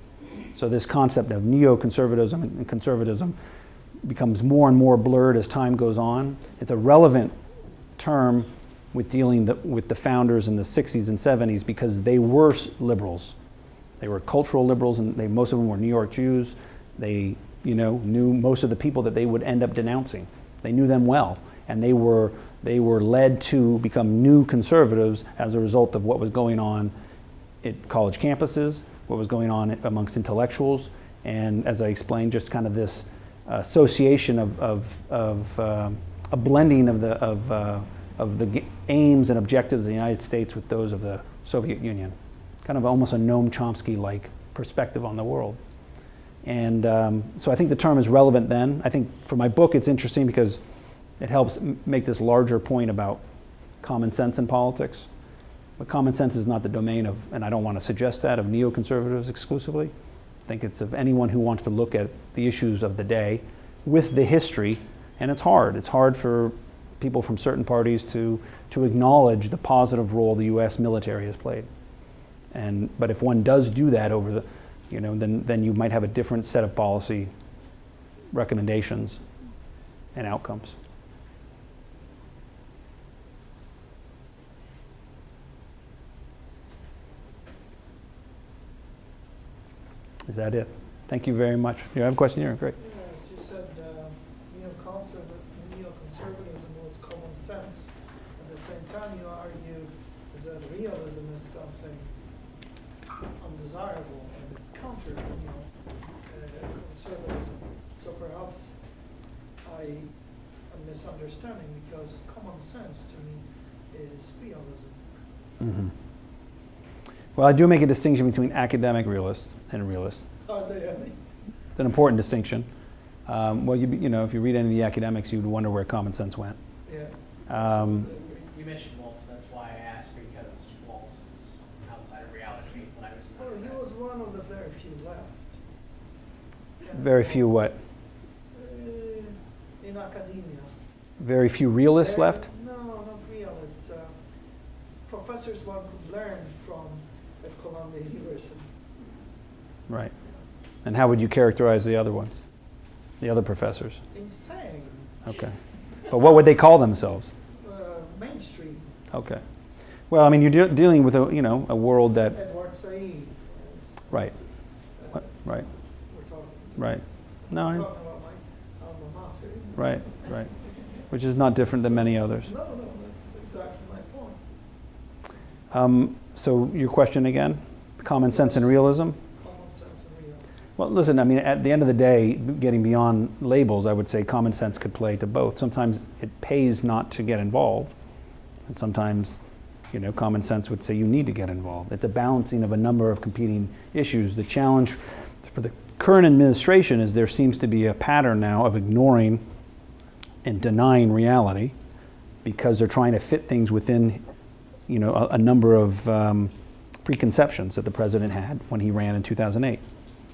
So this concept of neoconservatism and conservatism becomes more and more blurred as time goes on. It's a relevant term with dealing with the founders in the 60s and 70s because they were liberals. They were cultural liberals, and most of them were New York Jews. They knew most of the people that they would end up denouncing. They knew them well, and they were led to become new conservatives as a result of what was going on at college campuses, what was going on amongst intellectuals, and as I explained, just kind of this association of a blending of the aims and objectives of the United States with those of the Soviet Union, kind of almost a Noam Chomsky-like perspective on the world. And so I think the term is relevant then. I think for my book it's interesting because it helps make this larger point about common sense in politics. But common sense is not the domain of, and I don't want to suggest that, of neoconservatives exclusively. I think it's of anyone who wants to look at the issues of the day with the history, and it's hard. It's hard for people from certain parties to acknowledge the positive role the U.S. military has played. But if one does do that over the, then you might have a different set of policy recommendations and outcomes. Is that it? Thank you very much. You have a question here? Great. Yes, you said neoconservatism was common sense. At the same time, you argue that realism is something undesirable and it's counter conservatism. So perhaps I am misunderstanding because common sense to me is realism. Mm-hmm. Well, I do make a distinction between academic realists and realists. Are they any? It's an important distinction. Well, if you read any of the academics, you'd wonder where common sense went. Yes. You mentioned Waltz, that's why I asked, because Waltz is outside of reality when I was in Well, he undergrad. was one of the very few left. Very few what? In academia. Very few realists left? No, not realists. Professors one could learn from at Columbia University. Right. And how would you characterize the other ones? The other professors? Insane. Okay. But what would they call themselves? Mainstream. Okay. Well, I mean, you're dealing with a world that, Edward Said. Right. Right. We're talking, Right. No, we're I, talking about my alma mater. right, right. Which is not different than many others. No, that's exactly my point. So your question again? Common sense and realism? Common sense and realism. Well, listen, I mean, at the end of the day, getting beyond labels, I would say common sense could play to both. Sometimes it pays not to get involved, and sometimes, common sense would say you need to get involved. It's a balancing of a number of competing issues. The challenge for the current administration is there seems to be a pattern now of ignoring and denying reality because they're trying to fit things within, a number of preconceptions that the president had when he ran in 2008.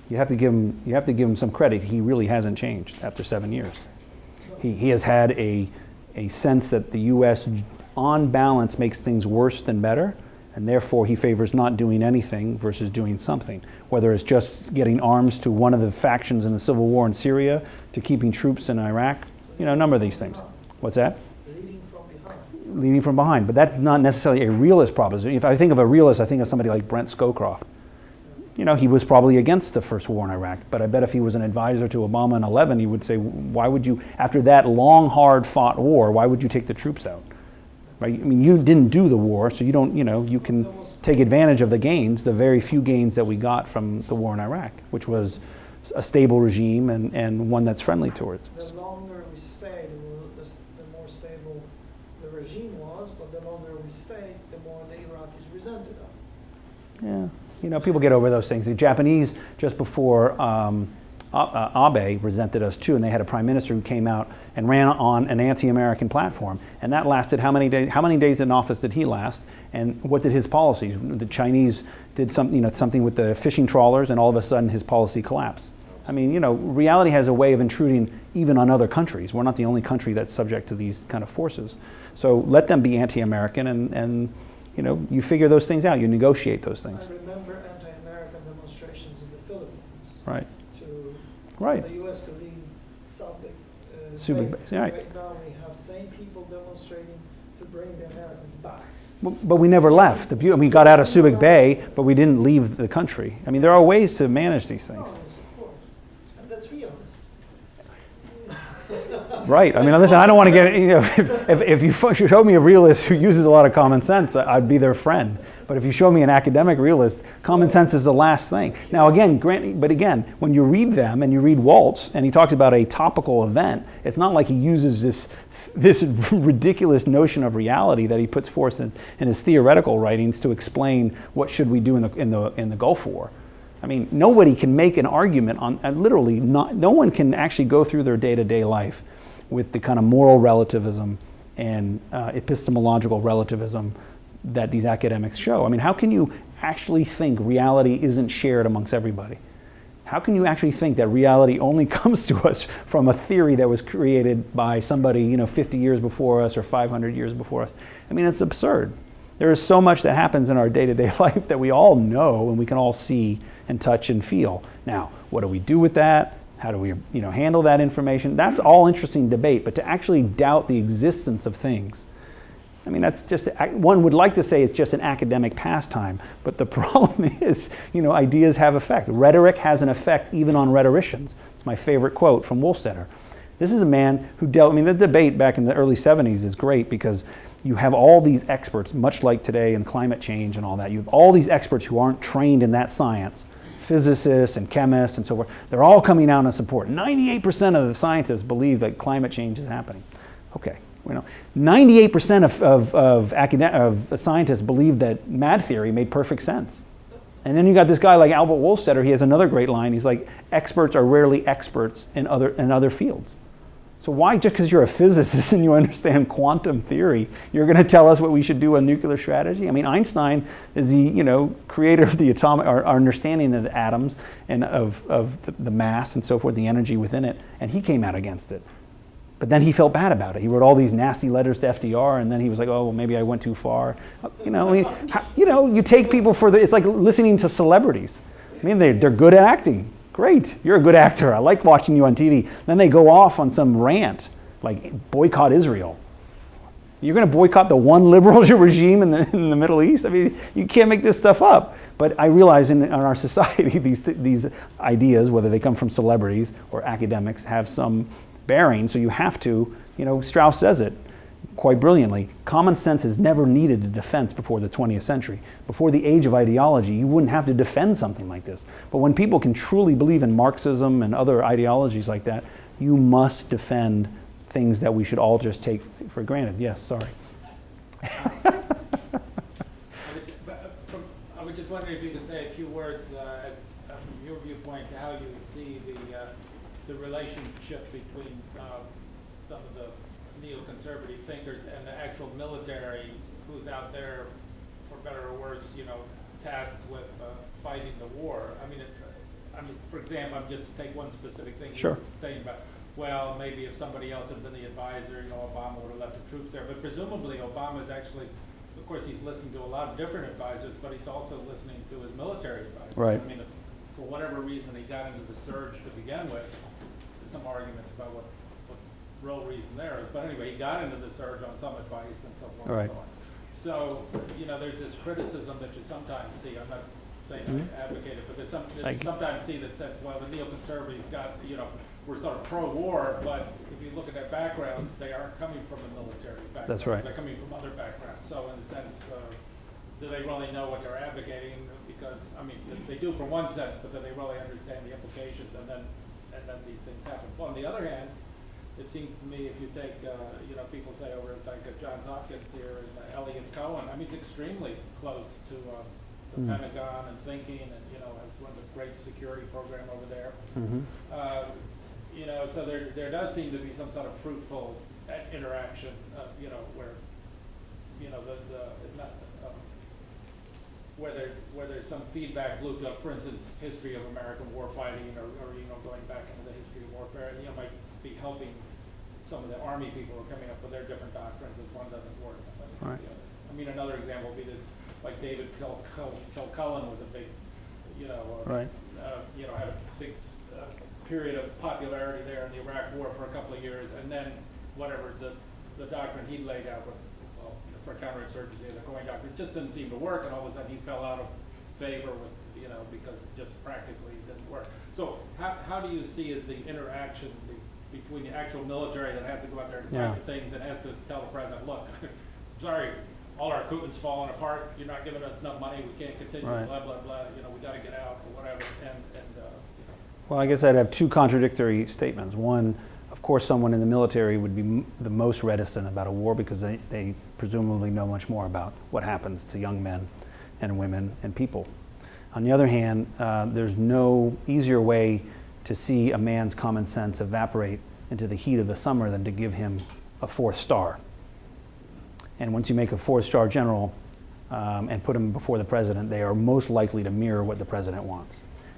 You have to give him some credit. He really hasn't changed after 7 years. He has had a sense that the U.S. on balance makes things worse than better, and therefore he favors not doing anything versus doing something, whether it's just getting arms to one of the factions in the civil war in Syria, to keeping troops in Iraq, a number of these things. What's that? Leading from behind. Leading from behind, but that's not necessarily a realist proposition. If I think of a realist, I think of somebody like Brent Scowcroft. He was probably against the first war in Iraq, but I bet if he was an advisor to Obama in 11, he would say, why would you, after that long, hard-fought war, why would you take the troops out? Right? I mean, you didn't do the war, so you don't, you can take advantage of the gains, the very few gains that we got from the war in Iraq, which was a stable regime and one that's friendly towards us. The longer we stayed, the more stable the regime was, but the longer we stayed, the more the Iraqis resented us. Yeah. People get over those things. The Japanese, just before Abe, resented us too, and they had a prime minister who came out and ran on an anti-American platform, and that lasted how many days? How many days in office did he last? And what did his policies? The Chinese did something with the fishing trawlers, and all of a sudden his policy collapsed. I mean, reality has a way of intruding even on other countries. We're not the only country that's subject to these kind of forces. So let them be anti-American, and you figure those things out. You negotiate those things. I remember anti-American demonstrations in the Philippines. Right. For the U.S. to lead Subic Bay. Right now we have same people demonstrating to bring the Americans back. But we never left. We got out of Subic Bay, but we didn't leave the country. I mean, there are ways to manage these things. Of course. And that's realist. Right. I mean, listen, I don't want to get, if you show me a realist who uses a lot of common sense, I'd be their friend. But if you show me an academic realist, common sense is the last thing. Now, again, when you read them and you read Waltz and he talks about a topical event, it's not like he uses this ridiculous notion of reality that he puts forth in his theoretical writings to explain what should we do in the Gulf War. I mean, nobody can make an argument on, literally, no one can actually go through their day-to-day life with the kind of moral relativism and epistemological relativism that these academics show. I mean, how can you actually think reality isn't shared amongst everybody? How can you actually think that reality only comes to us from a theory that was created by somebody, 50 years before us or 500 years before us? I mean, it's absurd. There is so much that happens in our day-to-day life that we all know and we can all see and touch and feel. Now, what do we do with that? How do we, handle that information? That's all interesting debate, but to actually doubt the existence of things, I mean, that's just, one would like to say it's just an academic pastime, but the problem is, ideas have effect. Rhetoric has an effect even on rhetoricians. It's my favorite quote from Wohlstetter. This is a man who the debate back in the early 70s is great because you have all these experts, much like today in climate change and all that. You have all these experts who aren't trained in that science, physicists and chemists and so forth. They're all coming out in support. 98% of the scientists believe that climate change is happening. Okay, 98% of scientists believe that mad theory made perfect sense. And then you got this guy like Albert Wohlstetter. He has another great line. He's like, experts are rarely experts in other fields. So why, just because you're a physicist and you understand quantum theory, you're going to tell us what we should do on nuclear strategy? I mean, Einstein is the creator of the atomic, our understanding of the atoms and of the mass and so forth, the energy within it, and he came out against it. But then he felt bad about it. He wrote all these nasty letters to FDR, and then he was like, "Oh, well, maybe I went too far." You take people it's like listening to celebrities. I mean, they're good at acting. Great, you're a good actor. I like watching you on TV. Then they go off on some rant, like boycott Israel. You're going to boycott the one liberal regime in the Middle East? I mean, you can't make this stuff up. But I realize in our society, these ideas, whether they come from celebrities or academics, have some bearing. So you have to, Strauss says it quite brilliantly. Common sense has never needed a defense before the 20th century. Before the age of ideology, you wouldn't have to defend something like this. But when people can truly believe in Marxism and other ideologies like that, you must defend things that we should all just take for granted. Yes, sorry. I was just wondering if you could say a few words from your viewpoint to how you see the relationship between some of the neoconservative thinkers and the actual military who's out there, for better or worse, tasked with fighting the war. I mean, for example, I'm just to take one specific thing Sure. you were saying about, well, maybe if somebody else had been the advisor, Obama would have left the troops there. But presumably, Obama's actually, of course, he's listening to a lot of different advisors, but he's also listening to his military advisors. Right. I mean, for whatever reason, he got into the surge to begin with. There's some arguments about what real reason there is. But anyway, he got into the surge on some advice and so forth Right. and so on. So, there's this criticism that you sometimes see. I'm not saying I advocate it, but there's sometimes see that says, well, the neoconservatives got, we're sort of pro-war, but if you look at their backgrounds, they aren't coming from a military background. That's right. They're coming from other backgrounds. So in a sense, do they really know what they're advocating? Because, they do for one sense, but do they really understand the implications? And then these things happen. Well, on the other hand, it seems to me if you take, people say over at Johns Hopkins here and Elliot Cohen, it's extremely close to the Pentagon and thinking and, has run a great security program over there. So there does seem to be some sort of fruitful interaction, where, it's not, where there's some feedback loop, for instance, history of American war fighting or going back into the history of warfare, might be helping some of the Army people who are coming up with their different doctrines as one doesn't work. Right. Another example would be this, like David Kilcullen was a big, Right. Had a big period of popularity there in the Iraq War for a couple of years, and then whatever the doctrine he laid out for counterinsurgency, the Cohen doctrine, just didn't seem to work, and all of a sudden he fell out of favor with, because it just practically didn't work. So how do you see the interaction between the actual military that has to go out there and fight things and has to tell the president, look, sorry, all our equipment's falling apart, you're not giving us enough money, we can't continue, Right. blah, blah, blah, we gotta get out, or whatever, Well, I guess I'd have two contradictory statements. One, of course, someone in the military would be the most reticent about a war because they presumably know much more about what happens to young men and women and people. On the other hand, there's no easier way to see a man's common sense evaporate into the heat of the summer than to give him a 4th star. And once you make a 4-star general and put him before the president, they are most likely to mirror what the president wants.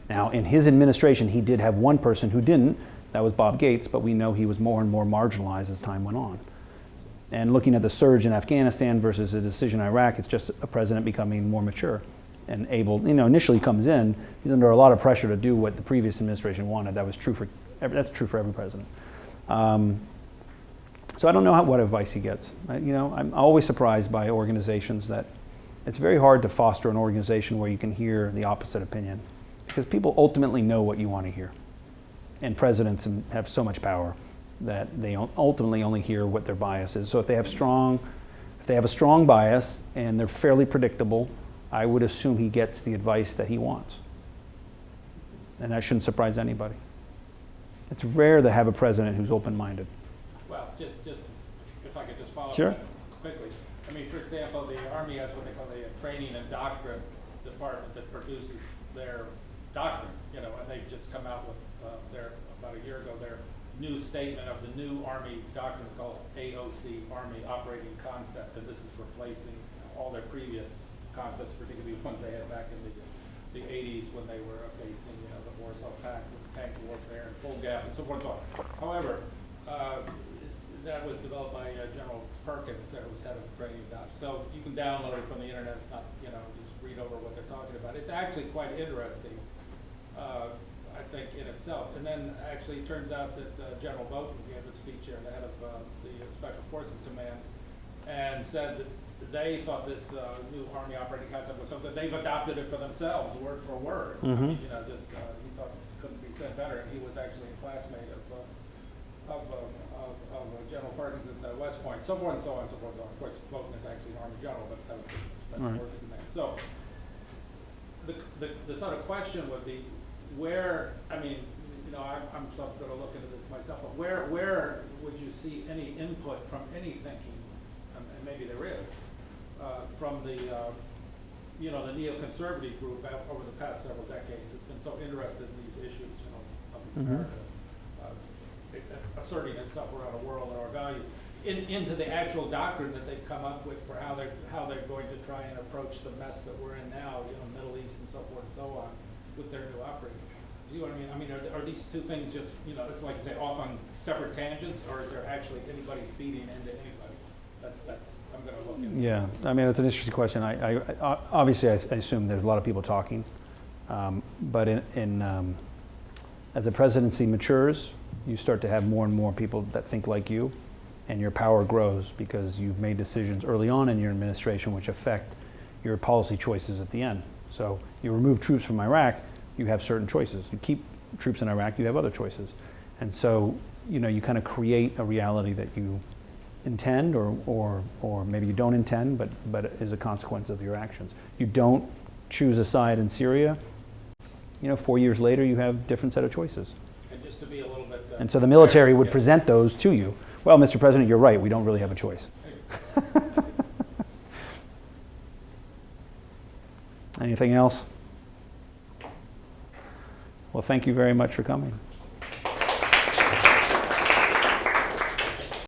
Now, in his administration, he did have one person who didn't. That was Bob Gates, but we know he was more and more marginalized as time went on. And looking at the surge in Afghanistan versus the decision in Iraq, it's just a president becoming more mature and able, initially comes in, he's under a lot of pressure to do what the previous administration wanted. That's true for every president. So I don't know what advice he gets. I'm always surprised by organizations that it's very hard to foster an organization where you can hear the opposite opinion because people ultimately know what you want to hear. And presidents have so much power that they ultimately only hear what their bias is. So if they have a strong bias and they're fairly predictable, I would assume he gets the advice that he wants. And that shouldn't surprise anybody. It's rare to have a president who's open-minded. Well, just if I could just follow Sure. up quickly. For example, the Army has what they call the Training and Doctrine Department that produces their doctrine, and they've just come out with about a year ago, their new statement of the new Army doctrine called AOC, Army Operating Concept, and this is replacing all their previous concepts, particularly the ones they had back in the 80s when they were facing, the Warsaw Pact with tank warfare and full gap and so forth and so on. However, that was developed by General Perkins, that was head of the training doc. So you can download it from the internet. It's not, just read over what they're talking about. It's actually quite interesting, I think, in itself. And then actually it turns out that General Bolton gave a speech here, the head of the Special Forces Command, and said that they thought this new Army operating concept was something, they've adopted it for themselves, word for word. I mean, you know, just, he thought it couldn't be said better, and he was actually a classmate of General Perkins at West Point, so forth and so on and so forth. Of course, Bogan is actually an Army general, but that was the words of the man. So, the sort of question would be, where, I mean, you know, I'm sort of going to look into this myself, but where would you see any input from any thinking, and maybe there is, from the, you know, the neoconservative group over the past several decades? It's been so interested in these issues, you know, of America asserting itself around the world and our values, into the actual doctrine that they've come up with for how they're going to try and approach the mess that we're in now, you know, Middle East and so forth and so on, with their new operating. You know what I mean? I mean, are these two things just, you know, it's like you say, off on separate tangents, or is there actually anybody feeding into anybody? That's I'm going to look into. Yeah, I mean, it's an interesting question. I obviously I assume there's a lot of people talking, but as the presidency matures, you start to have more and more people that think like you, and your power grows because you've made decisions early on in your administration which affect your policy choices at the end. So you remove troops from Iraq, you have certain choices. You keep troops in Iraq, you have other choices. And so, you know, you kind of create a reality that you intend or maybe you don't intend, but is a consequence of your actions. You don't choose a side in Syria, you know, 4 years later you have a different set of choices. And just to be a little bit... and so the military would present those to you. Well, Mr. President, you're right, we don't really have a choice. Anything else? Well, thank you very much for coming.